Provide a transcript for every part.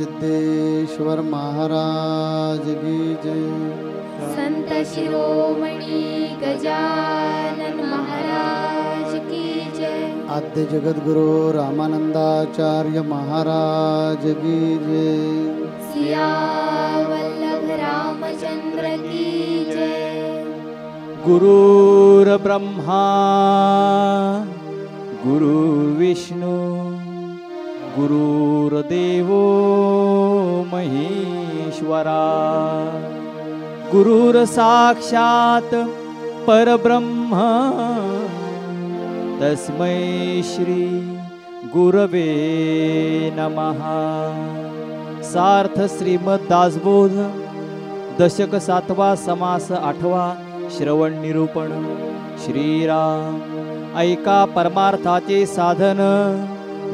सिद्धेश्वर महाराज की जय। संत शिरोमणी गजानन महाराज की जय। आद्य जगद्गुरु रामानंदाचार्य महाराज की जय। सियावल्लभ रामचंद्र की जय। गुरुर् ब्रह्मा गुरुर्विष्णू गुरुर्देवो महेश्वरा गुरुर्साक्षात् परब्रह्म तस्मै श्री गुरवे नमः। सार्थ श्रीमद दासबोध दशक 7वा समास 8वा श्रवण निरूपण। श्रीराम ऐका परमार्थाचे साधन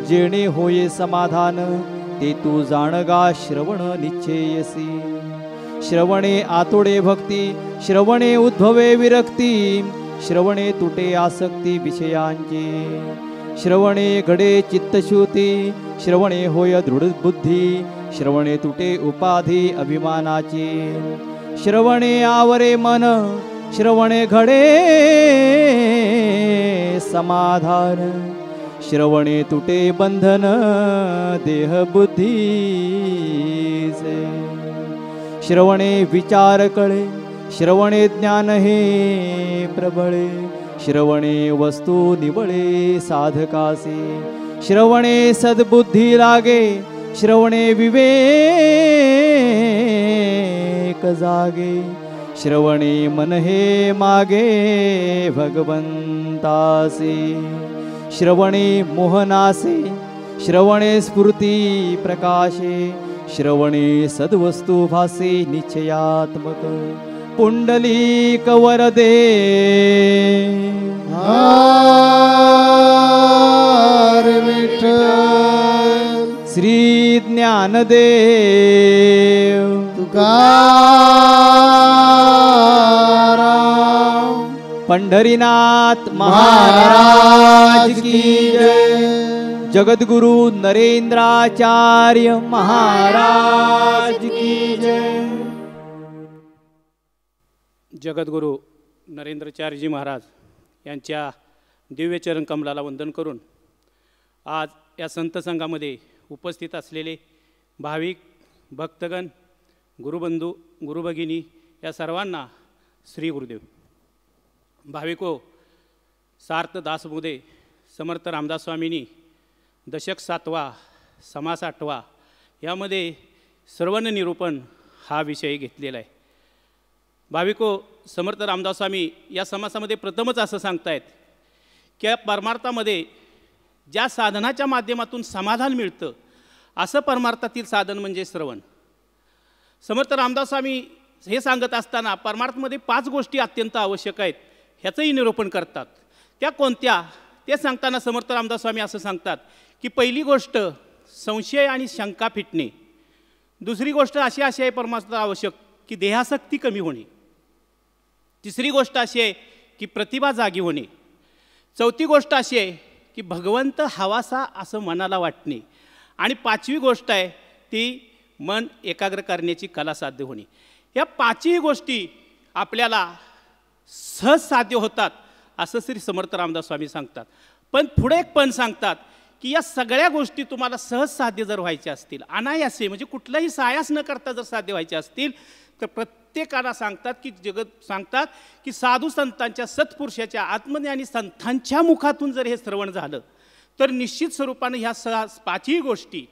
जेणे होये समाधान ते तू जाणगा श्रवण निश्चयसी। श्रवणे आतोडे भक्ती श्रवणे उद्भवे विरक्ती श्रवणे तुटे आसक्ती विषयांची श्रवणे घडे चित्तशुती श्रवणे होय दृढ बुद्धी श्रवणे तुटे उपाधी अभिमानाची श्रवणे आवरे मन श्रवणे घडे समाधान श्रवणे तुटे बंधन देह बुद्धीचे श्रवणे विचार कळे श्रवणे ज्ञान हे प्रबळे श्रवणे वस्तू निवळे साधकासी श्रवणे सद्बुद्धी लागे श्रवणे विवेक जागे श्रवणे मन हे मागे भगवंतासी श्रवणे मोहनासे श्रवणे स्फूर्ती प्रकाशे श्रवणे सद्वस्तु भासे निश्चयात्मक पुंडलीक वरदे हरे विठ्ठल। श्री ज्ञानदेव तुकाराम पंढरीनाथ महाराज की जय। जगद्गुरु नरेंद्राचार्य महाराज की जय। जगद्गुरु नरेंद्राचार्यजी महाराज यांच्या दिव्य चरण कमलाला वंदन करून आज या संत संघामध्ये उपस्थित असलेले भाविक भक्तगण गुरुबंधू गुरुभगिनी या सर्वांना श्री गुरुदेव। भाविको सार्थ दासबोधे समर्थ रामदास स्वामींनी दशक 7वा समास 8वा यामध्ये श्रवण निरूपण हा विषय घेतलेला आहे। भाविको समर्थ रामदास स्वामी या समासामध्ये प्रथमच असं सांगतायत की परमार्थामध्ये ज्या साधनाच्या माध्यमातून समाधान मिळतं असं परमार्थातील साधन म्हणजे श्रवण। समर्थ रामदास स्वामी हे सांगत असताना परमार्थामध्ये 5 गोष्टी अत्यंत आवश्यक आहेत ह्याचंही निरूपण करतात। त्या कोणत्या ते सांगताना समर्थ रामदास स्वामी असं सांगतात की पहिली गोष्ट संशय आणि शंका फिटणे, दुसरी गोष्ट अशी आहे परमार्थ आवश्यक की देहासक्ती कमी होणे, तिसरी गोष्ट अशी आहे की प्रतिभा जागी होणे, चौथी गोष्ट अशी आहे की भगवंत हवासा असं मनाला वाटणे आणि 5वी गोष्ट आहे ती मन एकाग्र करण्याची कला साध्य होणे। या 5ही गोष्टी आपल्याला सहज साध्य होतात असं श्री समर्थ रामदास स्वामी सांगतात। पण पुढे एक पण सांगतात की या सगळ्या गोष्टी तुम्हाला सहज साध्य जर व्हायच्या असतील अनायासे म्हणजे कुठलाही सायास न करता जर साध्य व्हायचे असतील तर प्रत्येकाला सांगतात की साधू संतांच्या सत्पुरुषाच्या आत्मज्ञानी संतांच्या मुखातून जर हे श्रवण झालं तर निश्चित स्वरूपाने ह्या 5ही गोष्टी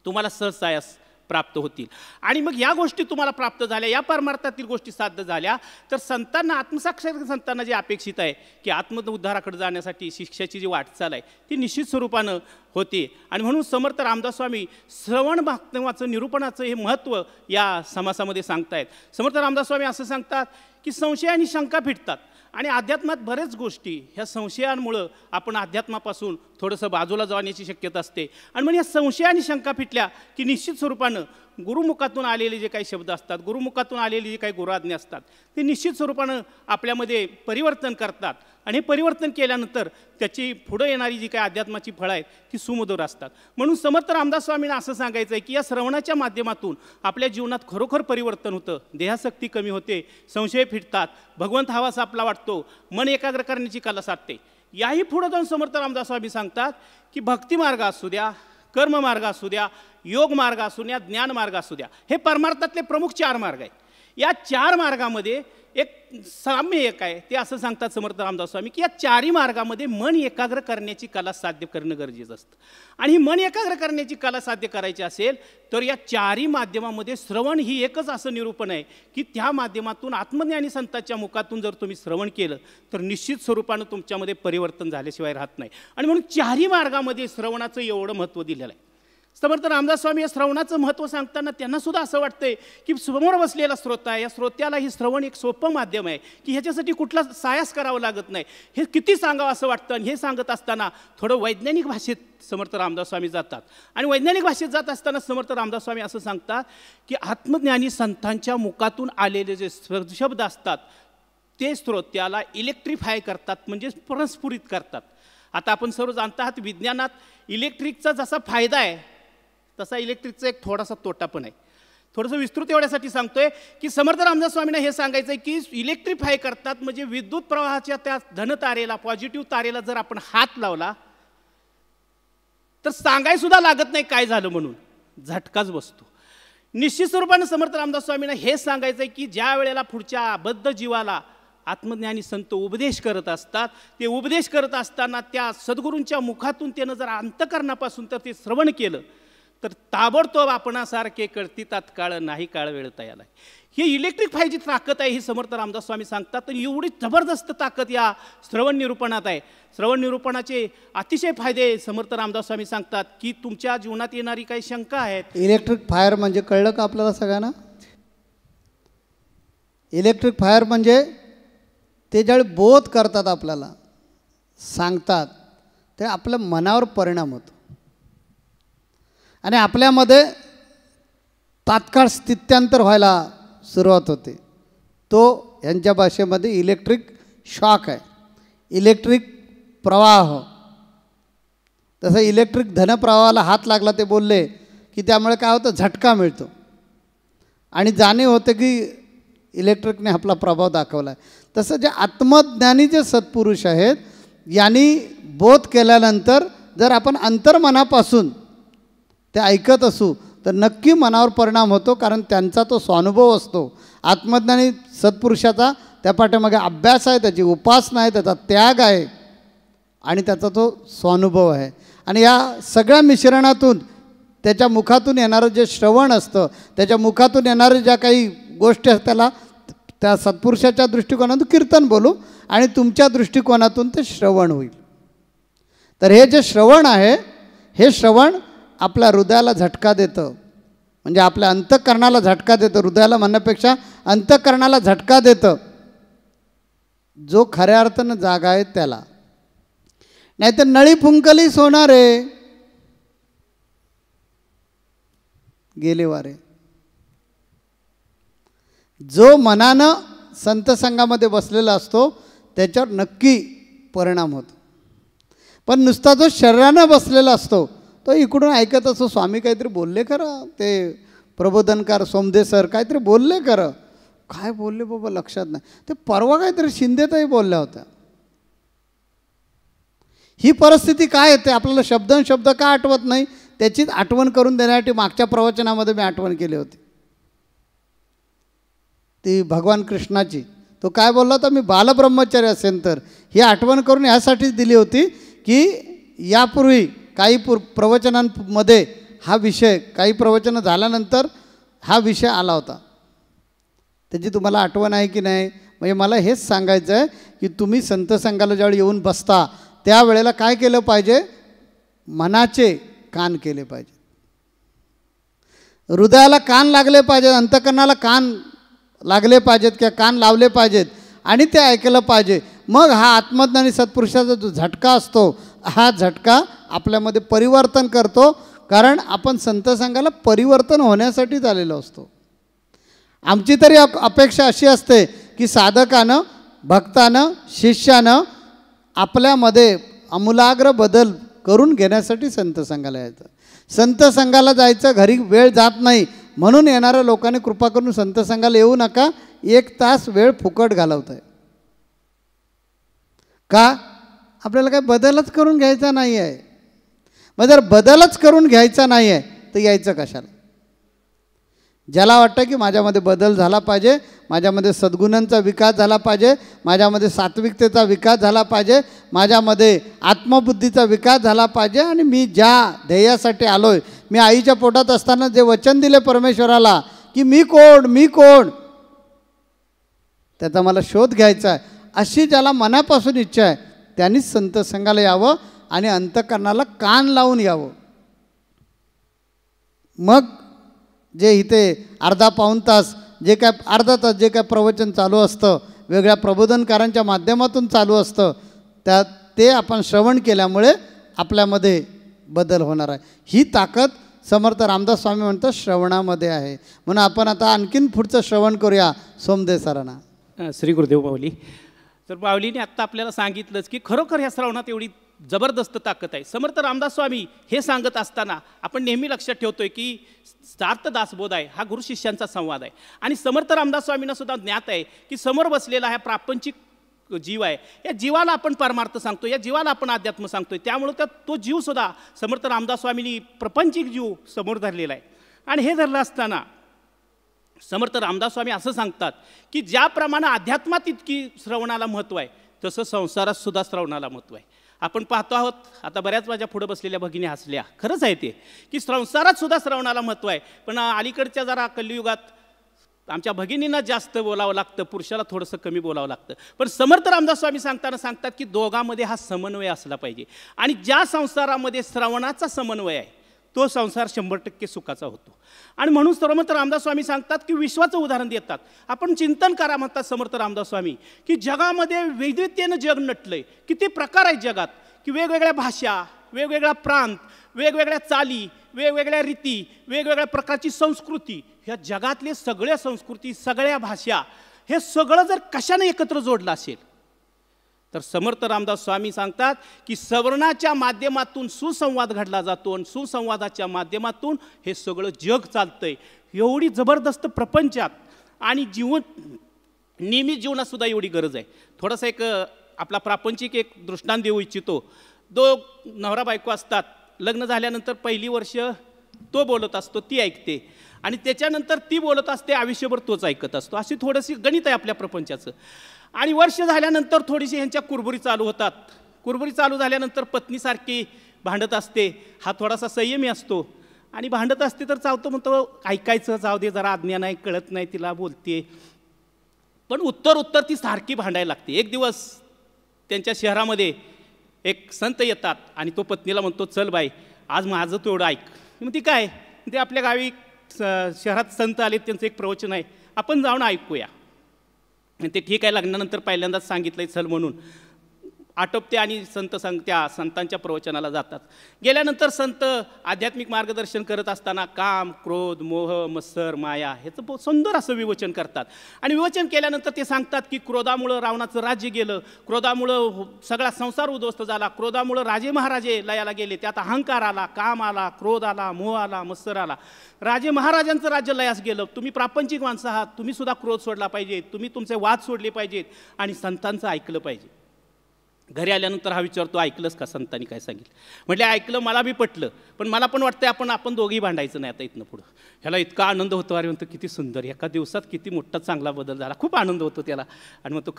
तुम्हाला सहज सायास प्राप्त होतील। आणि मग या गोष्टी तुम्हाला प्राप्त झाल्या या परमार्थातील गोष्टी साध्य झाल्या तर संतांना आत्मसाक्षात्कार संतांना जे अपेक्षित आहे की आत्मउद्धाराकडे जाण्यासाठी शिक्षाची जी वाटचाल आहे ती निश्चित स्वरूपानं होते। आणि म्हणून समर्थ रामदास स्वामी श्रवण महत्त्वाचं निरूपणाचं हे महत्त्व या समासामध्ये सांगतायत। समर्थ रामदास स्वामी असं सांगतात की संशय आणि शंका फिटतात आणि अध्यात्मात बरेच गोष्टी ह्या संशयांमुळं आपण अध्यात्मापासून थोडंसं बाजूला जाण्याची शक्यता असते। आणि मग या संशय आणि शंका फिटल्या की निश्चित स्वरूपानं गुरुमुखातून आलेले जे काही शब्द असतात, गुरुमुखातून आलेली जी काही गुरुआज्ञा असतात ते निश्चित स्वरूपानं आपल्यामध्ये परिवर्तन करतात आणि हे परिवर्तन केल्यानंतर त्याची पुढं येणारी जी काही अध्यात्माची फळं आहेत ती सुमधुर असतात. म्हणून समर्थ रामदास स्वामींना असं सांगायचं आहे की या श्रवणाच्या माध्यमातून आपल्या जीवनात खरोखर परिवर्तन होतं, देहाशक्ती कमी होते, संशय फिटतात, भगवंत हवासा आपला वाटतो, मन एकाग्र करण्याची कला साधते. याही पुढं जाऊन समर्थ रामदास स्वामी सांगतात की भक्तिमार्ग असू द्या, कर्ममार्ग असू द्या, योग मार्ग असू द्या, ज्ञान मार्ग असू द्या, हे परमार्थातले प्रमुख 4 मार्ग आहेत. या 4 मार्गामध्ये एक साम्य एक आहे. ते असं सांगतात समर्थ रामदास स्वामी की या 4ही मार्गामध्ये मन एकाग्र करण्याची कला साध्य करणं गरजेचं असतं. आणि ही मन एकाग्र करण्याची कला साध्य करायची असेल तर या 4ही माध्यमामध्ये श्रवण ही एकच असं निरूपण आहे की त्या माध्यमातून आत्मज्ञानी संतांच्या मुखातून जर तुम्ही श्रवण केलं तर निश्चित स्वरूपानं तुमच्यामध्ये परिवर्तन झाल्याशिवाय राहत नाही. आणि म्हणून 4ही मार्गामध्ये श्रवणाचं एवढं महत्त्व दिलेलं आहे. समर्थ रामदास स्वामी या श्रवणाचं महत्त्व सांगताना त्यांनासुद्धा असं वाटतंय की समोर बसलेला श्रोता आहे, या श्रोत्याला ही श्रवण एक सोपं माध्यम आहे की ह्याच्यासाठी कुठला सायास करावं लागत नाही. हे किती सांगावं असं वाटतं. आणि हे सांगत असताना थोडं वैज्ञानिक भाषेत समर्थ रामदास स्वामी जातात. आणि वैज्ञानिक भाषेत जात असताना समर्थ रामदास स्वामी असं सांगतात की आत्मज्ञानी संतांच्या मुखातून आलेले जे शब्द असतात ते श्रोत्याला इलेक्ट्रिफाय करतात, म्हणजे परस्फुरित करतात. आता आपण सर्व जाणत आहात विज्ञानात इलेक्ट्रिकचा जसा फायदा आहे तसा इलेक्ट्रिकचा एक थोडासा तोटा पण आहे. थोडंसं विस्तृत एवढ्यासाठी सांगतोय की समर्थ रामदास स्वामींना हे सांगायचं आहे की इलेक्ट्रिफाय करतात, म्हणजे विद्युत प्रवाहाच्या त्या धनतारेला, पॉझिटिव्ह तारेला जर आपण हात लावला तर सांगायसुद्धा लागत नाही काय झालं म्हणून, झटकाच बसतो. निश्चित स्वरूपानं समर्थ रामदास स्वामींना हे सांगायचं आहे की ज्या वेळेला पुढच्या बद्ध जीवाला आत्मज्ञानी संत उपदेश करत असतात, ते उपदेश करत असताना त्या सद्गुरूंच्या मुखातून त्यानं जर अंतकरणापासून तर ते श्रवण केलं तर ताबडतोब आपणासारखे कळती तात्काळ नाही काळ वेळ तयाला. ही इलेक्ट्रिक जी ताकद आहे ही समर्थ रामदास स्वामी सांगतात. तर एवढी जबरदस्त ताकद या श्रवण निरूपणात आहे. श्रवण निरूपणाचे अतिशय फायदे समर्थ रामदास स्वामी सांगतात की तुमच्या जीवनात येणारी काही शंका आहेत. इलेक्ट्रिक फायर म्हणजे कळलं का आपल्याला सगळ्यांना? इलेक्ट्रिक फायर म्हणजे ते ज्यावेळी बोध करतात, आपल्याला सांगतात, ते आपल्या मनावर परिणाम होतो आणि आपल्यामध्ये तात्काळ स्थित्यांतर व्हायला सुरुवात होते. तो यांच्या भाषेमध्ये इलेक्ट्रिक शॉक आहे, इलेक्ट्रिक प्रवाह. तसं इलेक्ट्रिक धनप्रवाहाला हात लागला ते बोलले की त्यामुळे काय होतं, झटका मिळतो आणि जाणीव होते की इलेक्ट्रिकने आपला प्रभाव दाखवला आहे. तसं जे आत्मज्ञानी जे सत्पुरुष आहेत यांनी बोध केल्यानंतर जर आपण अंतर्मनापासून ते ऐकत असू तर नक्की मनावर परिणाम होतो, कारण त्यांचा तो स्वानुभव असतो. आत्मज्ञानी सत्पुरुषाचा त्या पाठीमागे अभ्यास आहे, त्याची उपासना आहे, त्याचा त्याग आहे आणि त्याचा तो स्वानुभव आहे. आणि या सगळ्या मिश्रणातून त्याच्या मुखातून येणारं जे श्रवण असतं, त्याच्या मुखातून येणारे ज्या काही गोष्टी असतात त्याला त्या सत्पुरुषाच्या दृष्टिकोनातून कीर्तन बोलू आणि तुमच्या दृष्टिकोनातून ते श्रवण होईल. तर हे जे श्रवण आहे हे श्रवण आपल्या हृदयाला झटका देतं, म्हणजे आपल्या अंतःकरणाला झटका देतं. हृदयाला म्हणण्यापेक्षा अंतःकरणाला झटका देतं. जो खऱ्या अर्थानं जागा आहे त्याला. नाहीतर नळी फुंकली सोनारे गेले वारे. जो मनानं संत संघामध्ये बसलेला असतो त्याच्यावर नक्की परिणाम होतो. पण नुसता जो शरीरानं बसलेला असतो तो इकडून ऐकत असतो, स्वामी काहीतरी बोलले खरं, ते प्रबोधनकार सोमदे सर काहीतरी बोलले खरं, काय बोलले बाबा लक्षात नाही. ते परवा काहीतरी शिंदेताई बोलल्या होत्या. ही परिस्थिती काय येते आपल्याला, शब्द का आठवत नाही त्याचीच आठवण करून देण्यासाठी मागच्या प्रवचनामध्ये मी आठवण केली होती ती भगवान कृष्णाची. तो काय बोलला होता, मी बालब्रह्मचारी असेन तर. ही आठवण करून ह्यासाठीच दिली होती की यापूर्वी काही प्रवचनांमध्ये हा विषय, काही प्रवचनं झाल्यानंतर हा विषय आला होता. त्याची तुम्हाला आठवण आहे की नाही? म्हणजे मला हेच सांगायचं आहे की तुम्ही संत संघाला ज्यावेळी येऊन बसता त्यावेळेला काय केलं पाहिजे, मनाचे कान केले पाहिजे, हृदयाला कान लागले पाहिजेत, अंतःकरणाला कान लागले पाहिजेत किंवा कान लावले पाहिजेत आणि ते ऐकलं पाहिजे. मग हा आत्मज्ञानी सत्पुरुषाचा जो झटका असतो हा झटका आपल्यामध्ये परिवर्तन करतो, कारण आपण संत संघाला परिवर्तन होण्यासाठीच आलेलो असतो. आमची तरी अपेक्षा अशी असते की साधकानं, भक्तानं, शिष्यानं आपल्यामध्ये आमूलाग्र बदल करून घेण्यासाठी संत संघाला यायचं. संत संघाला जायचं, घरी वेळ जात नाही म्हणून येणाऱ्या लोकांनी कृपा करून संत संघाला येऊ नका. 1 तास वेळ फुकट घालवत आहे का? आपल्याला काही बदलच करून घ्यायचा नाही आहे. मग जर बदलच करून घ्यायचा नाही आहे तर यायचं कशाला? ज्याला वाटतं की माझ्यामध्ये बदल झाला पाहिजे, माझ्यामध्ये सद्गुणांचा विकास झाला पाहिजे, माझ्यामध्ये सात्विकतेचा विकास झाला पाहिजे, माझ्यामध्ये आत्मबुद्धीचा विकास झाला पाहिजे आणि मी ज्या ध्येयासाठी आलो आहे, मी आईच्या पोटात असताना जे वचन दिले परमेश्वराला की मी कोण त्याचा मला शोध घ्यायचा आहे, अशी ज्याला मनापासून इच्छा आहे त्यांनीच संत संघाला यावं आणि अंतःकरणाला कान लावून यावं. मग जे इथे अर्धा पाऊण तास अर्धा तास जे काय प्रवचन चालू असतं, वेगळ्या प्रबोधनकारांच्या माध्यमातून चालू असतं, ते आपण श्रवण केल्यामुळे आपल्यामध्ये बदल होणार आहे. ही ताकद समर्थ रामदास स्वामी म्हणतात श्रवणामध्ये आहे. म्हणून आपण आता आणखीन पुढचं श्रवण करूया सोमदेव सरांना. श्री गुरुदेव माऊली. तर माऊलीने आत्ता आपल्याला सांगितलंच की खरोखर ह्या श्रवणात एवढी जबरदस्त ताकद आहे. समर्थ रामदास स्वामी हे सांगत असताना आपण नेहमी लक्षात ठेवतोय की सार्थ दासबोध आहे हा गुरु शिष्यांचा संवाद आहे. आणि समर्थ रामदास स्वामींना सुद्धा ज्ञात आहे की समोर बसलेला हा प्रापंचिक जीव आहे, या जीवाला आपण परमार्थ सांगतो, या जीवाला आपण अध्यात्म सांगतोय. त्यामुळे तो जीवसुद्धा समर्थ रामदास स्वामींनी प्रपंचिक जीव समोर धरलेला आहे. आणि हे धरलं असताना समर्थ रामदास स्वामी असं सांगतात की ज्याप्रमाणे अध्यात्मात इतकी श्रवणाला महत्त्व आहे तसं संसारात सुद्धा श्रवणाला महत्त्व आहे. आपण पाहतो आहोत, आता बऱ्याच माझ्या पुढे बसलेल्या भगिनी हसल्या, खरंच आहे ते की संसारात सुद्धा श्रवणाला महत्त्व आहे. पण अलीकडच्या जरा कलियुगात आमच्या भगिनींना जास्त बोलावं लागतं, पुरुषाला थोडंसं कमी बोलावं लागतं. पण समर्थ रामदास स्वामी सांगतात की दोघांमध्ये हा समन्वय असला पाहिजे. आणि ज्या संसारामध्ये श्रवणाचा समन्वय आहे तो संसार 100% सुखाचा होतो. आणि म्हणून समर्थ रामदास स्वामी सांगतात की विश्वाचं उदाहरण देतात. आपण चिंतन करा म्हणतात समर्थ रामदास स्वामी की जगामध्ये वैविध्यतेनं जग नटलंय. किती प्रकार आहेत जगात, की वेगवेगळ्या भाषा, वेगवेगळा प्रांत, वेगवेगळ्या चाली, वेगवेगळ्या रीती, वेगवेगळ्या प्रकारची संस्कृती, ह्या जगातले सगळ्या संस्कृती, सगळ्या भाषा, हे सगळं जर कशाने एकत्र जोडलं असेल तर समर्थ रामदास स्वामी सांगतात की सवर्णाच्या माध्यमातून सुसंवाद घडला जातो आणि सुसंवादाच्या माध्यमातून हे सगळं जग चालतंय. एवढी जबरदस्त प्रपंचात आणि नियमित जीवनातसुद्धा एवढी गरज आहे. थोडंसं एक आपला प्रापंचिक एक दृष्टांत देऊ इच्छितो. नवरा बायको असतात, लग्न झाल्यानंतर पहिली वर्ष तो बोलत असतो, ती ऐकते, आणि त्याच्यानंतर ती बोलत असते, आयुष्यभर तोच ऐकत असतो. अशी थोडीशी गणित आहे आपल्या प्रपंचाचं. आणि वर्ष झाल्यानंतर थोडीशी ह्यांच्या कुरबुरी चालू होतात. कुरबुरी चालू झाल्यानंतर पत्नीसारखी भांडत असते, हा थोडासा संयमी असतो आणि भांडत असते तर चावतो, म्हणतो ऐकायचं, जाऊ दे, जरा आज्ञा नाही, कळत नाही, तिला बोलते. पण उत्तर ती सारखी भांडायला लागते. एक दिवस त्यांच्या शहरामध्ये एक संत येतात आणि तो पत्नीला म्हणतो, चल बाई, आज माझं तेवढं ऐक. मग ती काय, ते आपल्या गावी शहरात संत आले, त्यांचं एक प्रवचन आहे, आपण जाऊन ऐकूया. आणि ते ठीक आहे, लग्नानंतर पहिल्यांदाच सांगितलं चल म्हणून आटोपते आणि त्या संतांच्या प्रवचनाला जातात. गेल्यानंतर संत आध्यात्मिक मार्गदर्शन करत असताना काम, क्रोध, मोह, मत्सर, माया ह्याचं सुंदर असं विवचन करतात. आणि विवचन केल्यानंतर ते सांगतात की क्रोधामुळं रावणाचं राज्य गेलं, क्रोधामुळं सगळा संसार उद्ध्वस्त झाला, क्रोधामुळं राजे महाराजे लयाला गेले, त्यात अहंकार आला, काम आला, क्रोध आला, मोह आला, मत्सर आला, राजे महाराजांचं राज्य लयास गेलं. तुम्ही प्रापंचिक माणसं आहात, तुम्ही सुद्धा क्रोध सोडला पाहिजे, तुम्ही तुमचे वाद सोडले पाहिजेत आणि संतांचं ऐकलं पाहिजे. घरी आल्यानंतर हा विचारतो, ऐकलंस का संतांनी काय सांगितलं? म्हटले ऐकलं, मला बी पटलं, पण मला पण वाटतं आपण दोघेही भांडायचं नाही आता इथनं पुढं. ह्याला इतका आनंद होतो, अरे म्हणतो किती सुंदर, एका दिवसात किती मोठा चांगला बदल झाला, खूप आनंद होतो त्याला. आणि मग तू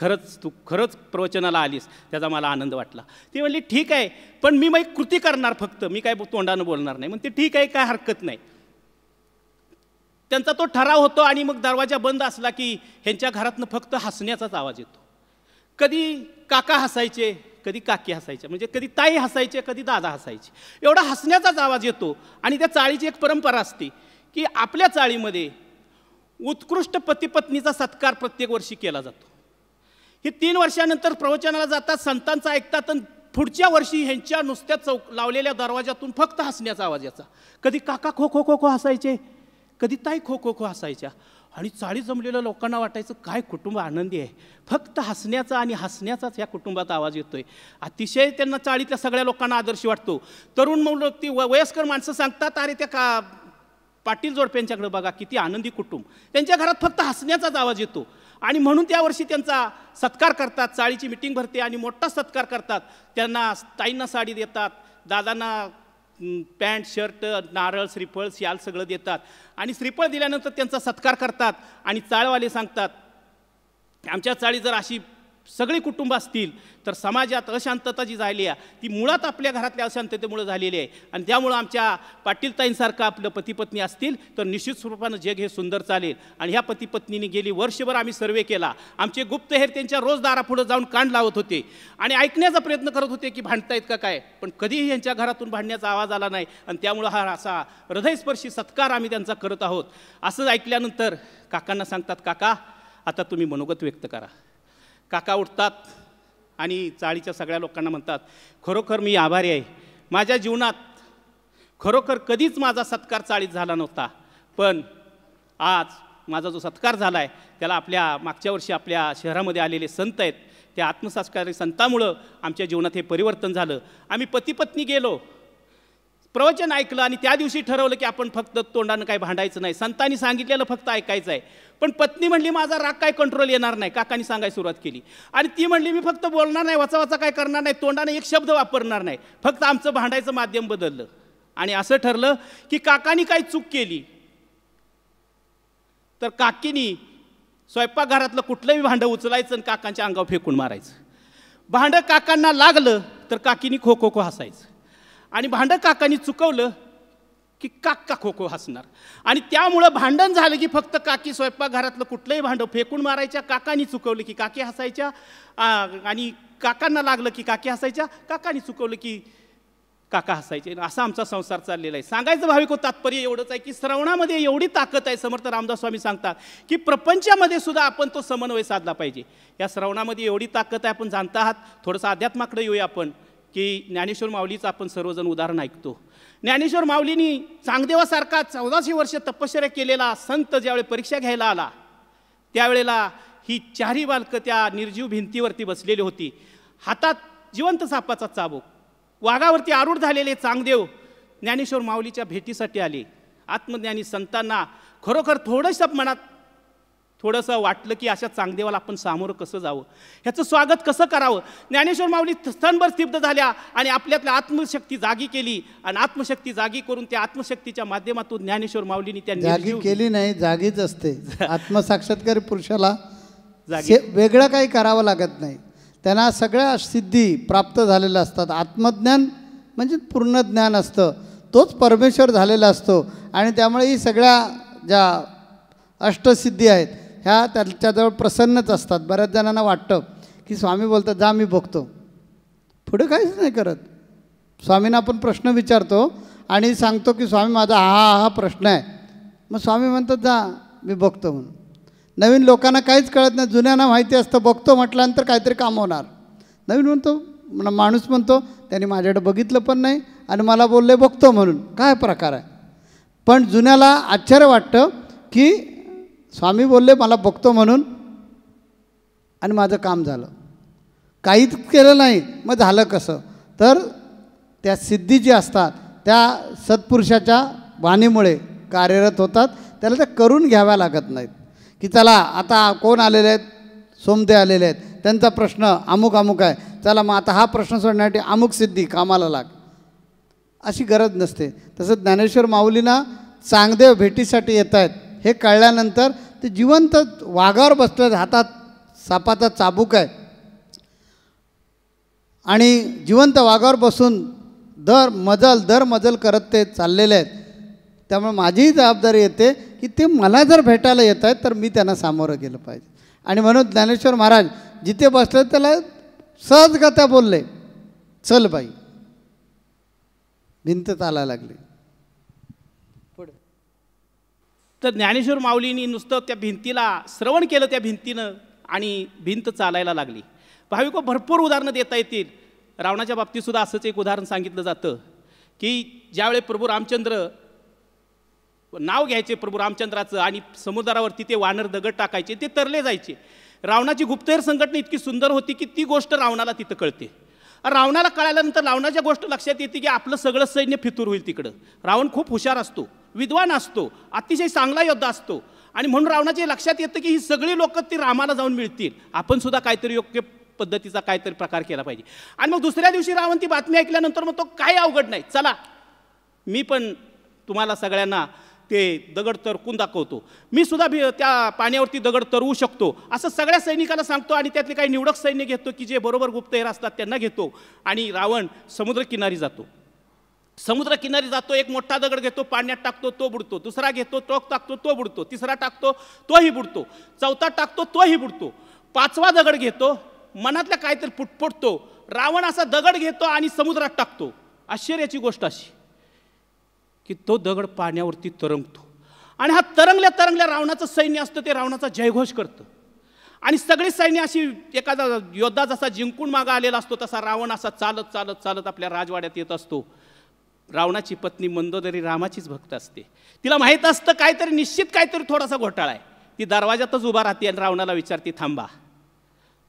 खरंच प्रवचनाला आलीस, त्याचा मला आनंद वाटला. ती म्हणली ठीक आहे, पण मी मग कृती करणार, फक्त मी काय तोंडानं बोलणार नाही. मग ते ठीक आहे, काय हरकत नाही. त्यांचा तो ठराव होतो. आणि मग दरवाजा बंद असला की ह्यांच्या घरातनं फक्त हसण्याचाच आवाज येतो. कधी काका हसायचे, कधी काकी हसायच्या, म्हणजे कधी ताई हसायचे, कधी दादा हसायचे, एवढा हसण्याचाच आवाज येतो. आणि त्या चाळीची एक परंपरा असते की आपल्या चाळीमध्ये उत्कृष्ट पतीपत्नीचा सत्कार प्रत्येक वर्षी केला जातो. हे 3 वर्षानंतर प्रवचनाला जातात, संतांचा ऐकतात, आणि पुढच्या वर्षी ह्यांच्या नुसत्या लावलेल्या दरवाजातून फक्त हसण्याचा आवाज यायचा. कधी काका खो खो खो खो हसायचे, कधी ताई खो खो खो हसायच्या. आणि चाळी जमलेल्या लोकांना वाटायचं काय कुटुंब आनंदी आहे, फक्त हसण्याचा आणि हसण्याचाच या कुटुंबात आवाज येतोय. अतिशय त्यांना चाळीतल्या सगळ्या लोकांना आदर्श वाटतो. तरुण मुलं ती वयस्कर माणसं सांगतात, अरे त्या पाटील जोडप्यांच्याकडे बघा किती आनंदी कुटुंब, त्यांच्या घरात फक्त हसण्याचाच आवाज येतो. आणि म्हणून त्यावर्षी त्यांचा सत्कार करतात, चाळीची मिटिंग भरते आणि मोठा सत्कार करतात. त्यांना ताईंना साडी देतात, दादांना पॅन्ट शर्ट नारळ श्रीफळ शाल सगळं देतात. आणि श्रीफळ दिल्यानंतर त्यांचा सत्कार करतात. आणि चाळवाले सांगतात आमच्या चाळी जर अशी सगळी कुटुंब असतील तर समाजात अशांतता जी झाली आहे ती मुळात आपल्या घरातल्या अशांततेमुळे झालेली आहे. आणि त्यामुळं आमच्या पाटीलताईंसारखं आपलं पतीपत्नी असतील तर निश्चित स्वरूपानं जग हे सुंदर चालेल. आणि ह्या पतीपत्नीने गेली वर्षभर आम्ही सर्वे केला. आमचे गुप्तहेर त्यांच्या रोज दारापुढं जाऊन कान लावत होते आणि ऐकण्याचा प्रयत्न करत होते की भांडतायत का काय, पण कधीही यांच्या घरातून भांडण्याचा आवाज आला नाही. आणि त्यामुळं हा असा हृदयस्पर्शी सत्कार आम्ही त्यांचा करत आहोत. असं ऐकल्यानंतर काकांना सांगतात, काका आता तुम्ही मनोगत व्यक्त करा. काका उठतात आणि चाळीच्या सगळ्या लोकांना म्हणतात, खरोखर मी आभारी आहे. माझ्या जीवनात खरोखर कधीच माझा सत्कार चाळीत झाला नव्हता, पण आज माझा जो सत्कार झाला आहे त्याला आपल्या मागच्या वर्षी आपल्या शहरामध्ये आलेले संत आहेत, त्या आत्मसंस्कारी संतांमुळं आमच्या जीवनात हे परिवर्तन झालं. आम्ही पतीपत्नी गेलो, प्रवचन ऐकलं आणि त्या दिवशी ठरवलं की आपण फक्त तोंडानं काय भांडायचं नाही, संतांनी सांगितलेलं फक्त ऐकायचं आहे. पण पत्नी म्हणली माझा राग काय कंट्रोल येणार नाही. काकांनी सांगायला सुरुवात केली आणि ती म्हणली मी फक्त बोलणार नाही, वाचा काय करणार नाही, तोंडाने एक शब्द वापरणार नाही, फक्त आमचं भांडायचं माध्यम बदललं. आणि असं ठरलं की काकांनी काही चूक केली तर काकीनी स्वयंपाकघरातलं कुठलंही भांडं उचलायचं आणि काकांच्या अंगावर फेकून मारायचं. भांडं काकांना लागलं तर काकीनी खो खो खो हसायचं आणि भांडं काकांनी चुकवलं की काका खो खो हसणार. आणि त्यामुळं भांडण झालं की फक्त काकी स्वयंपाकघरातलं कुठलंही भांडं फेकून मारायच्या, काकांनी चुकवलं की काकी हसायच्या, आणि काकांना लागलं की काकी हसायच्या, काकांनी चुकवलं की काका हसायचे. असा आमचा संसार चाललेला आहे. सांगायचं भाविक तात्पर्य एवढंच आहे की श्रवणामध्ये एवढी ताकद आहे. समर्थ रामदास स्वामी सांगतात की प्रपंचामध्ये सुद्धा आपण तो समन्वय साधला पाहिजे. या श्रवणामध्ये एवढी ताकद आहे. आपण जाणता आहात, थोडंसं अध्यात्माकडे येऊया आपण की ज्ञानेश्वर माऊलीचं आपण सर्वजण उदाहरण ऐकतो. ज्ञानेश्वर माऊलींनी चांगदेवासारखा 1400 वर्ष तपश्चर्या केलेला संत ज्यावेळी परीक्षा घ्यायला आला त्यावेळेला ही चारही बालकं त्या निर्जीव भिंतीवरती बसलेली होती. हातात जिवंत सापाचा चाबूक, वाघावरती आरूढ झालेले चांगदेव ज्ञानेश्वर माऊलीच्या भेटीसाठी आले. आत्मज्ञानी संतांना खरोखर थोडंसं मनात थोडंसं वाटलं की अशा चांगदेवाला आपण सामोरं कसं जावं, ह्याचं स्वागत कसं करावं. ज्ञानेश्वर माऊली स्तनभर स्तब्ध झाल्या आणि आपल्यातल्या आत्मशक्ती जागी केली आणि आत्मशक्ती जागी करून त्या आत्मशक्तीच्या माध्यमातून ज्ञानेश्वर माऊलींनी त्या जागी केली नाही, जागीच असते. आत्मसाक्षात्कारी पुरुषाला वेगळं काही करावं लागत नाही, त्यांना सगळ्या सिद्धी प्राप्त झालेल्या असतात. आत्मज्ञान म्हणजे पूर्ण ज्ञान असतं, तोच परमेश्वर झालेला असतो. आणि त्यामुळे ही सगळ्या ज्या अष्टसिद्धी आहेत ह्या त्याच्याजवळ प्रसन्नच असतात. बऱ्याच जणांना वाटतं की स्वामी बोलतात जा मी बघतो, पुढे काहीच नाही करत. स्वामींना आपण प्रश्न विचारतो आणि सांगतो की स्वामी माझा हा प्रश्न आहे, मग स्वामी म्हणतात जा मी बघतो म्हणून. नवीन लोकांना काहीच कळत नाही, जुन्यांना माहिती असतं बघतो म्हटल्यानंतर काहीतरी काम होणार. नवीन म्हणतो माणूस म्हणतो त्यांनी माझ्याकडे बघितलं पण नाही आणि मला बोलले बघतो म्हणून, काय प्रकार आहे. पण जुन्याला आश्चर्य वाटतं की स्वामी बोलले मला बघतो म्हणून आणि माझं काम झालं. काहीच केलं नाही, मग झालं कसं. तर त्या सिद्धी जी असतात त्या सत्पुरुषाच्या वाणीमुळे कार्यरत होतात. त्याला त्या करून घ्याव्या लागत नाहीत की चला आता कोण आलेले आहेत, सोमदे आलेले आहेत, त्यांचा प्रश्न अमुक अमुक आहे, चला मग आता हा प्रश्न सोडण्यासाठी अमुक सिद्धी कामाला लाग, अशी गरज नसते. तसं ज्ञानेश्वर माऊलींना चांगदेव भेटीसाठी येत आहेत हे कळल्यानंतर ते जिवंत वाघावर बसले, हातात सापाचा चाबूक आहे आणि जिवंत वाघावर बसून दर मजल करत ते चाललेले आहेत. त्यामुळे माझीही जबाबदारी येते की ते मला जर भेटायला येत आहेत तर मी त्यांना सामोरं गेलं पाहिजे. आणि म्हणून ज्ञानेश्वर महाराज जिथे बसले त्याला सहजगत्या बोलले चल बाई, भिंत चालायला लागली. तर ज्ञानेश्वर माऊलींनी नुसतं त्या भिंतीला श्रवण केलं, त्या भिंतीनं, आणि भिंत चालायला लागली. भाविको भरपूर उदाहरणं देता येतील. रावणाच्या बाबतीतसुद्धा असंच एक उदाहरण सांगितलं जातं की ज्यावेळी प्रभू रामचंद्र नाव घ्यायचे प्रभू रामचंद्राचं आणि समुद्रावरती ते वानर दगड टाकायचे, ते तरले जायचे. रावणाची गुप्तहेर संघटना इतकी सुंदर होती की ती गोष्ट रावणाला तिथं कळते. रावणाला कळाल्यानंतर रावणाच्या गोष्ट लक्षात येते की आपलं सगळं सैन्य फितूर होईल तिकडं. रावण खूप हुशार असतो, विद्वान असतो, अतिशय चांगला योद्धा असतो आणि म्हणून रावणाच्या लक्षात येतं की ही सगळी लोक ती रामाला जाऊन मिळतील, आपण सुद्धा काहीतरी योग्य पद्धतीचा काहीतरी प्रकार केला पाहिजे. आणि मग दुसऱ्या दिवशी रावण ती बातमी ऐकल्यानंतर मग तो काही अवघड नाही, चला मी पण तुम्हाला सगळ्यांना ते दगड तरकून दाखवतो, मी सुद्धा त्या पाण्यावरती दगड तरवू शकतो असं सगळ्या सैनिकाला सांगतो. आणि त्यातले काही निवडक सैन्य घेतो की जे बरोबर गुप्तहेर असतात त्यांना घेतो आणि रावण समुद्रकिनारी जातो. समुद्रकिनारी जातो, एक मोठा दगड घेतो, पाण्यात टाकतो, तो बुडतो. दुसरा घेतो, टोक टाकतो, तो बुडतो. तिसरा टाकतो, तोही बुडतो. चौथा टाकतो, तोही बुडतो. पाचवा दगड घेतो, मनातल्या काहीतरी पुटपुटतो, रावण असा दगड घेतो आणि समुद्रात टाकतो. आश्चर्याची गोष्ट अशी की तो दगड पाण्यावरती तरंगतो आणि हा तरंगल्या तरंगल्या रावणाचं सैन्य असतं ते रावणाचा जयघोष करतं. आणि सगळी सैन्य अशी, एखादा योद्धा जसा जिंकून मागा आलेला असतो तसा रावण असा चालत चालत चालत आपल्या राजवाड्यात येत असतो. रावणाची पत्नी मंदोदरी रामाचीच भक्त असते, तिला माहीत असतं काहीतरी निश्चित काहीतरी थोडासा घोटाळा आहे. ती दरवाजातच उभा राहते आणि रावणाला विचारते, थांबा.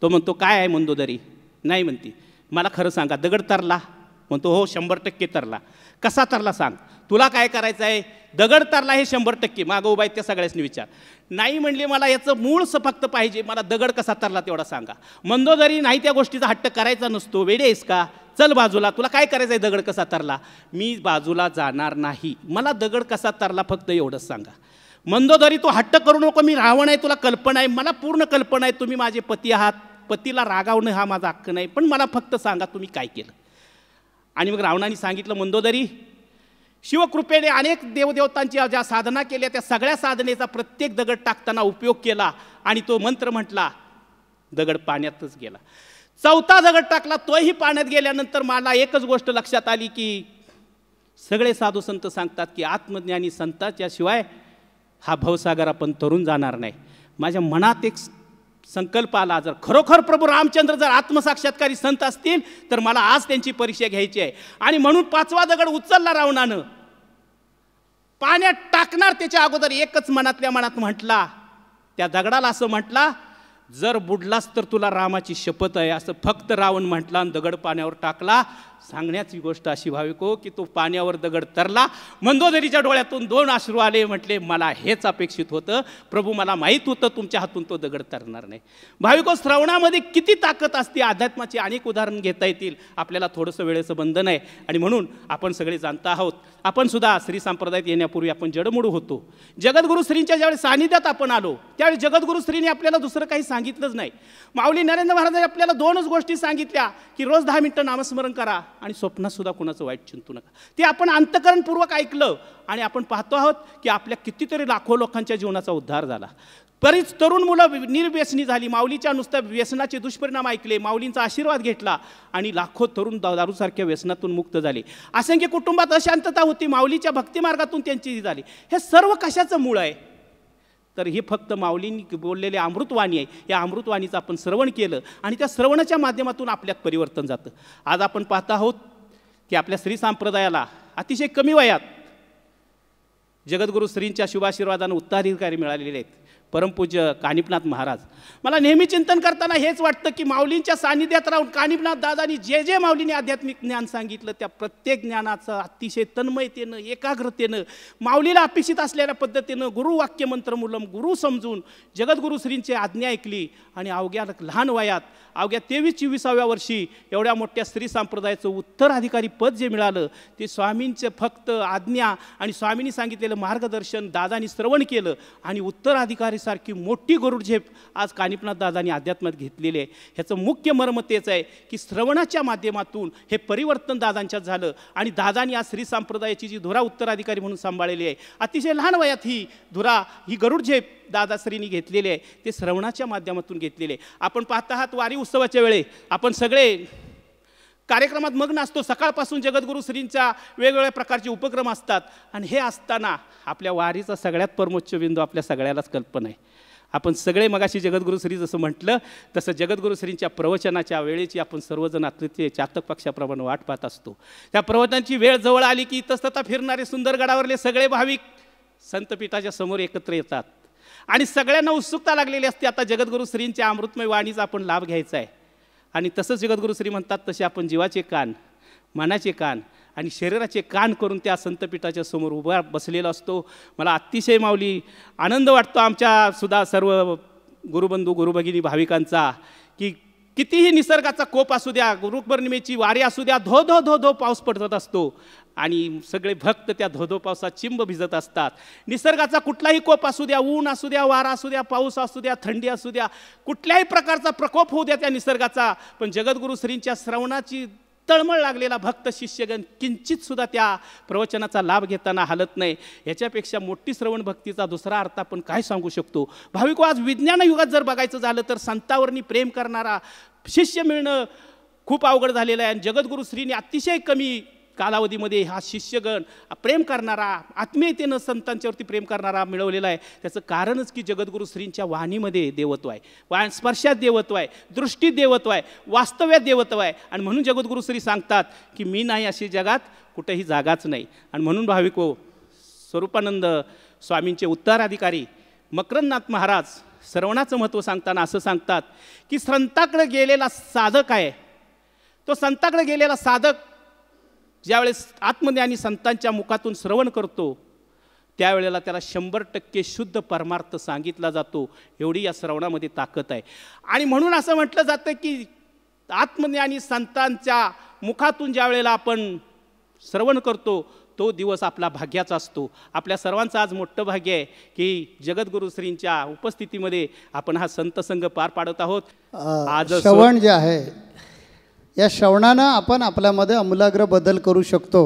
तो म्हणतो, काय आहे मंदोदरी? नाही म्हणती, मला खरं सांगा, दगड तरला? म्हणतो, हो 100% तरला. कसा तरला सांग, तुला काय करायचं आहे? दगड तरला हे 100%. मागं उभा आहे त्या सगळ्यांनी विचार. नाही म्हणले, मला याचं मूळ फक्त पाहिजे, मला दगड कसा तरला तेवढा सांगा. मंदोदरी नाही त्या गोष्टीचा हट्ट करायचा नसतो, वेडे आहेस का, चल बाजूला, तुला काय करायचं आहे, दगड कसा तरला? मी बाजूला जाणार नाही, मला दगड कसा तरला फक्त एवढंच सांगा. मंदोदरी, तो हट्ट करू नको, मी रावण आहे, तुला कल्पना आहे, मला पूर्ण कल्पना आहे, तुम्ही माझे पती आहात, पतीला रागावणं हा माझा हक्क नाही, पण मला फक्त सांगा तुम्ही काय केलं. आणि मग रावणाने सांगितलं, मंदोदरी, शिवकृपेने अनेक देवदेवतांची ज्या साधना केल्या त्या सगळ्या साधनेचा प्रत्येक दगड टाकताना उपयोग केला आणि तो मंत्र म्हटला, दगड पाण्यातच गेला. चौथा दगड टाकला, तोही पाण्यात गेल्यानंतर मला एकच गोष्ट लक्षात आली की सगळे साधू संत सांगतात की आत्मज्ञानी संताच्या शिवाय हा भवसागर आपण तरून जाणार नाही. माझ्या मनात एक संकल्प आला, जर खरोखर प्रभू रामचंद्र जर आत्मसाक्षात्कारी संत असतील तर मला आज त्यांची परीक्षा घ्यायची आहे. आणि म्हणून पाचवा दगड उचलला रावणानं, पाण्यात टाकणार त्याच्या अगोदर एकच मनातल्या मनात म्हटला, त्या दगडाला असं म्हटला, जर बुडलास तर तुला रामाची शपथ आहे, असं फक्त रावण म्हटला आणि दगड पाण्यावर टाकला. सांगण्याची गोष्ट अशी भाविको की तो पाण्यावर दगड तरला. मंदोदरीच्या डोळ्यातून 2 अश्रू आले, म्हटले मला हेच अपेक्षित होतं प्रभू, मला माहीत होतं तुमच्या हातून तो दगड तरणार नाही. भाविको, श्रवणामध्ये किती ताकद असते. अध्यात्माची अनेक उदाहरण घेता येतील, आपल्याला थोडंसं वेळेचं बंधन आहे आणि म्हणून आपण सगळे जाणता आहोत. आपण सुद्धा श्री संप्रदायात येण्यापूर्वी आपण जडमूड होतो. जगद्गुरू श्रींच्या ज्यावेळी सानिध्यात आपण आलो त्यावेळी जगद्गुरू श्रींनी आपल्याला दुसरं काही सांगितलंच नाही. माऊली नरेंद्र महाराजांनी आपल्याला 2च गोष्टी सांगितल्या की रोज 10 मिनिटं नामस्मरण करा आणि स्वप्नात सुद्धा कुणाचं वाईट चिंतू नका. ते आपण अंतःकरणपूर्वक ऐकलं आणि आपण पाहतो आहोत की आपल्या कितीतरी लाखो लोकांच्या जीवनाचा उद्धार झाला. बरीच तरुण मुलं निर्व्यसनी झाली, माऊलीच्या नुसत्या व्यसनाचे दुष्परिणाम ऐकले, माऊलींचा आशीर्वाद घेतला आणि लाखो तरुण दारूसारख्या व्यसनातून मुक्त झाले. असंख्य कुटुंबात अशांतता होती, माऊलीच्या भक्तिमार्गातून त्यांची झाली. हे सर्व कशाचं मूळ आहे? तर हे फक्त माऊलींनी बोललेले अमृतवाणी आहे. या अमृतवाणीचं आपण श्रवण केलं आणि त्या श्रवणाच्या माध्यमातून आपल्यात परिवर्तन जातं. आज आपण पाहत आहोत की आपल्या श्री संप्रदायाला अतिशय कमी वयात जगद्गुरू श्रींच्या शुभाशीर्वादानं उत्तराधिकारी मिळालेले आहेत, परमपूज्य कानिपनाथ महाराज. मला नेहमी चिंतन करताना हेच वाटतं की माऊलींच्या सानिध्यात राहून कानिपनाथ दादांनी जे जे माऊलींनी आध्यात्मिक ज्ञान सांगितलं त्या प्रत्येक ज्ञानाचं अतिशय तन्मयतेनं, एकाग्रतेनं, माऊलीला अपेक्षित असलेल्या पद्धतीनं गुरुवाक्य मंत्रमूलम गुरु समजून जगद्गुरू श्रींची आज्ञा ऐकली आणि अवघ्या लहान वयात अवघ्या 23-24व्या वर्षी एवढ्या मोठ्या स्त्री संप्रदायाचं उत्तराधिकारी पद जे मिळालं ते स्वामींचं फक्त आज्ञा आणि स्वामींनी सांगितलेलं मार्गदर्शन दादांनी श्रवण केलं आणि उत्तराधिकारीसारखी मोठी गरुडझेप आज कानिपनाथ दादांनी अध्यात्मात घेतलेली आहे. ह्याचं मुख्य मर्म तेच आहे की श्रवणाच्या माध्यमातून हे परिवर्तन दादांच्यात झालं आणि दादांनी आज श्री संप्रदायाची जी धुरा उत्तराधिकारी म्हणून सांभाळलेली आहे, अतिशय लहान वयात ही धुरा, ही गरुडझेप दादाश्रींनी घेतलेले आहे, ते श्रवणाच्या माध्यमातून घेतलेले आहे. आपण पाहत आहात वारी उत्सवाच्या वेळे आपण सगळे कार्यक्रमात मग्न असतो. सकाळपासून जगद्गुरू श्रींच्या वेगवेगळ्या प्रकारचे उपक्रम असतात आणि हे असताना आपल्या वारीचा सगळ्यात परमोच्च बिंदू आपल्या सगळ्यालाच कल्पना आहे. आपण सगळे मगाशी जगद्गुरू श्री जसं म्हटलं तसं जगद्गुरू श्रींच्या प्रवचनाच्या वेळेची आपण सर्वजण ते चातक पक्षाप्रमाणे वाट पाहत असतो. त्या प्रवचनाची वेळ जवळ आली की इतस्ततः फिरणारे सुंदरगडावरले सगळे भाविक संतपीठाच्या समोर एकत्र येतात आणि सगळ्यांना उत्सुकता लागलेली असते, आता जगद्गुरू श्रींच्या अमृतमय वाणीचा आपण लाभ घ्यायचा आहे. आणि तसंच जगद्गुरू श्री म्हणतात, तसे आपण जीवाचे कान, मनाचे कान आणि शरीराचे कान करून त्या संतपीठाच्या समोर उभा बसलेला असतो. मला अतिशय माऊली आनंद वाटतो आमच्या सुद्धा सर्व गुरुबंधू गुरुभगिनी भाविकांचा, की कितीही निसर्गाचा कोप असू द्या, गुरुपौर्णिमेची वारी असू द्या, धो धो धो धो पाऊस पडत असतो आणि सगळे भक्त त्या धो धो पावसात चिंब भिजत असतात. निसर्गाचा कुठलाही कोप असू द्या, ऊन असू द्या, वारा असू द्या, पाऊस असू द्या, थंडी असू द्या, कुठल्याही प्रकारचा प्रकोप होऊ द्या त्या निसर्गाचा, पण जगद्गुरू श्रींच्या श्रवणाची तळमळ लागलेला भक्त शिष्यगण किंचित सुद्धा त्या प्रवचनाचा लाभ घेताना हालत नाही. याच्यापेक्षा मोठी श्रवण भक्तीचा दुसरा अर्थ आपण काय सांगू शकतो. भाविको, आज विज्ञान युगात जर बघायचं झालं तर संतांवरनी प्रेम करणारा शिष्य मिळणं खूप अवघड झालेलं आहे. आणि जगद्गुरू श्रीने अतिशय कमी कालावधीमध्ये हा शिष्यगण प्रेम करणारा, आत्मीयतेनं संतांच्यावरती प्रेम करणारा मिळवलेला आहे. त्याचं कारणच की जगद्गुरू श्रींच्या वाणीमध्ये देवत्व आहे, स्पर्शात देवत्व आहे, दृष्टीत देवत्व आहे, वास्तव्यात देवत्व आहे. आणि म्हणून जगद्गुरू श्री सांगतात की मी नाही अशी जगात कुठेही जागाच नाही. आणि म्हणून भाविको, स्वरूपानंद स्वामींचे उत्तराधिकारी मकरंदनाथ महाराज श्रवणाचं महत्त्व सांगताना असं सांगतात की संताकडे गेलेला साधक आहे, तो संताकडे गेलेला साधक ज्यावेळेस आत्मज्ञानी संतांच्या मुखातून श्रवण करतो त्यावेळेला त्याला 100% शुद्ध परमार्थ सांगितला जातो. एवढी या श्रवणामध्ये ताकद आहे. आणि म्हणून असं म्हटलं जातं की आत्मज्ञानी संतांच्या मुखातून ज्या वेळेला आपण श्रवण करतो तो दिवस आपला भाग्याचा असतो. आपल्या सर्वांचं आज मोठं भाग्य आहे की जगद्गुरू श्रींच्या उपस्थितीमध्ये आपण हा संतसंग पार पाडत आहोत. आज श्रवण जे आहे, या श्रवणानं आपण आपल्यामध्ये आमूलाग्र बदल करू शकतो.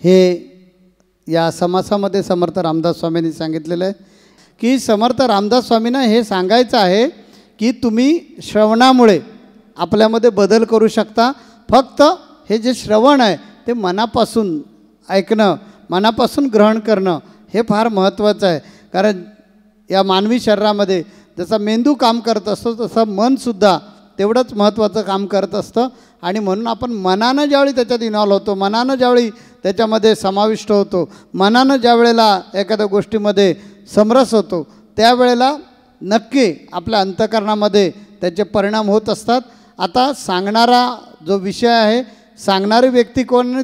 हे या समासामध्ये समर्थ रामदास स्वामींनी सांगितलेलं आहे की समर्थ रामदास स्वामींना हे सांगायचं आहे की तुम्ही श्रवणामुळे आपल्यामध्ये बदल करू शकता. फक्त हे जे श्रवण आहे ते मनापासून ऐकणं, मनापासून ग्रहण करणं हे फार महत्त्वाचं आहे. कारण या मानवी शरीरामध्ये जसा मेंदू काम करत असतो तसं मनसुद्धा तेवढंच महत्त्वाचं काम करत असतं. आणि म्हणून आपण मनानं ज्यावेळी त्याच्यात इन्व्हॉल्व होतो, मनानं ज्यावेळी त्याच्यामध्ये समाविष्ट होतो, मनानं ज्या वेळेला एखाद्या गोष्टीमध्ये समरस होतो त्यावेळेला नक्की आपल्या अंतःकरणामध्ये त्याचे परिणाम होत असतात. आता सांगणारा जो विषय आहे, सांगणारी व्यक्ती कोण,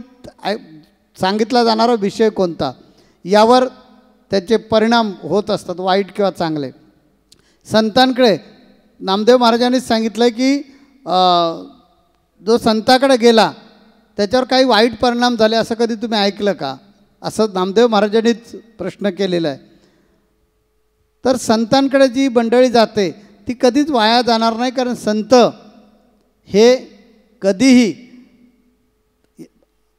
सांगितला जाणारा विषय कोणता, यावर त्याचे परिणाम होत असतात, वाईट किंवा चांगले. संतांकडे नामदेव महाराजांनीच सांगितलं की जो संताकडे गेला त्याच्यावर काही वाईट परिणाम झाले असं कधी तुम्ही ऐकलं का, असं नामदेव महाराजांनीच प्रश्न केलेला आहे. तर संतांकडे जी मंडळी जाते ती कधीच वाया जाणार नाही. कारण संत हे कधीही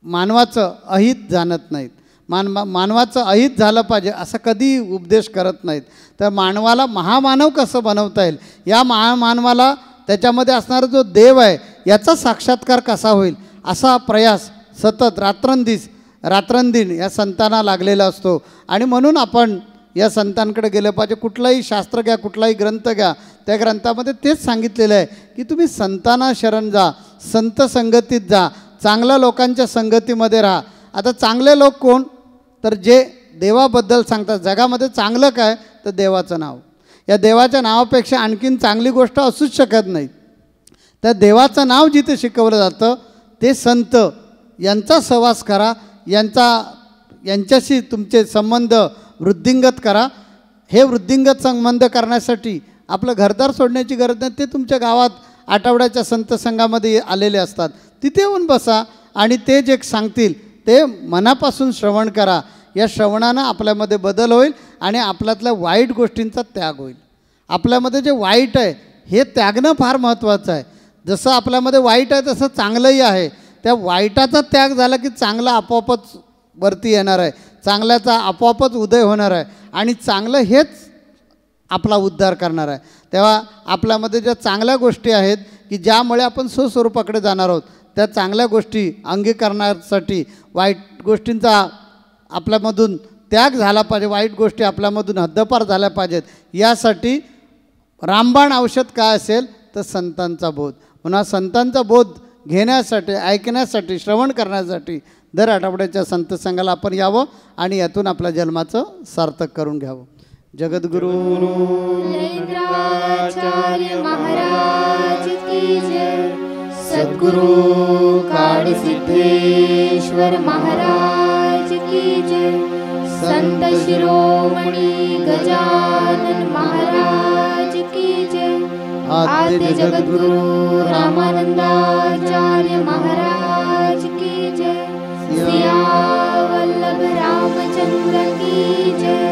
मानवाचं अहित जाणत नाहीत. मानवाचं अहित झालं पाहिजे असं कधी उपदेश करत नाहीत. तर मानवाला महामानव कसं बनवता येईल, या महामानवाला त्याच्यामध्ये असणारा जो देव आहे याचा साक्षात्कार कसा होईल असा प्रयास सतत रात्रंदिन या संतांना लागलेला असतो. आणि म्हणून आपण या संतांकडे गेलं पाहिजे. कुठलंही शास्त्र घ्या, कुठलाही ग्रंथ घ्या, त्या ग्रंथामध्ये तेच सांगितलेलं आहे की तुम्ही संतांना शरण जा, संत संगतीत जा, चांगल्या लोकांच्या संगतीमध्ये राहा. आता चांगले लोक कोण, तर जे देवाबद्दल सांगतात. जगामध्ये चांगलं काय, तर देवाचं नाव. या देवाच्या नावापेक्षा आणखीन चांगली गोष्ट असूच शकत नाही. तर देवाचं नाव जिथे शिकवलं जातं ते संत यांचा सहवास करा, यांच्याशी तुमचे संबंध वृद्धिंगत करा. हे वृद्धिंगत संबंध करण्यासाठी आपलं घरदार सोडण्याची गरज नाही. ते तुमच्या गावात आठवड्याच्या संत संघामध्ये आलेले असतात, तिथे येऊन बसा आणि ते जे सांगतील ते मनापासून श्रवण करा. या श्रवणानं आपल्यामध्ये बदल होईल आणि आपल्यातल्या वाईट गोष्टींचा त्याग होईल. आपल्यामध्ये जे वाईट आहे हे त्यागणं फार महत्त्वाचं आहे. जसं आपल्यामध्ये वाईट आहे तसं चांगलंही आहे. त्या वाईटाचा त्याग झाला की चांगला आपोआपच वरती येणार आहे, चांगल्याचा आपोआपच उदय होणार आहे आणि चांगलं हेच आपला उद्धार करणार आहे. तेव्हा आपल्यामध्ये ज्या चांगल्या गोष्टी आहेत की ज्यामुळे आपण सुस्वरूपाकडे जाणार आहोत, त्या चांगल्या गोष्टी अंगीकरणासाठी वाईट गोष्टींचा आपल्यामधून त्याग झाला पाहिजे, वाईट गोष्टी आपल्यामधून हद्दपार झाल्या पाहिजेत. यासाठी रामबाण औषध काय असेल तर संतांचा बोध. म्हणून संतांचा बोध घेण्यासाठी, ऐकण्यासाठी, श्रवण करण्यासाठी दर आठवड्याच्या संत संघाला आपण यावं आणि यातून आपल्या जन्माचं सार्थक करून घ्यावं. जगद्गुरु नरेंद्राचार्य महाराज की जय. सद्गुरु काळ सिद्धेश्वर महाराज की जय. संत शिरोमणी गजानन महाराज की जय. आद्य जगद्गुरु रामानंदाचार्य महाराज की जय. सिया वल्लभ रामचंद्र की जय.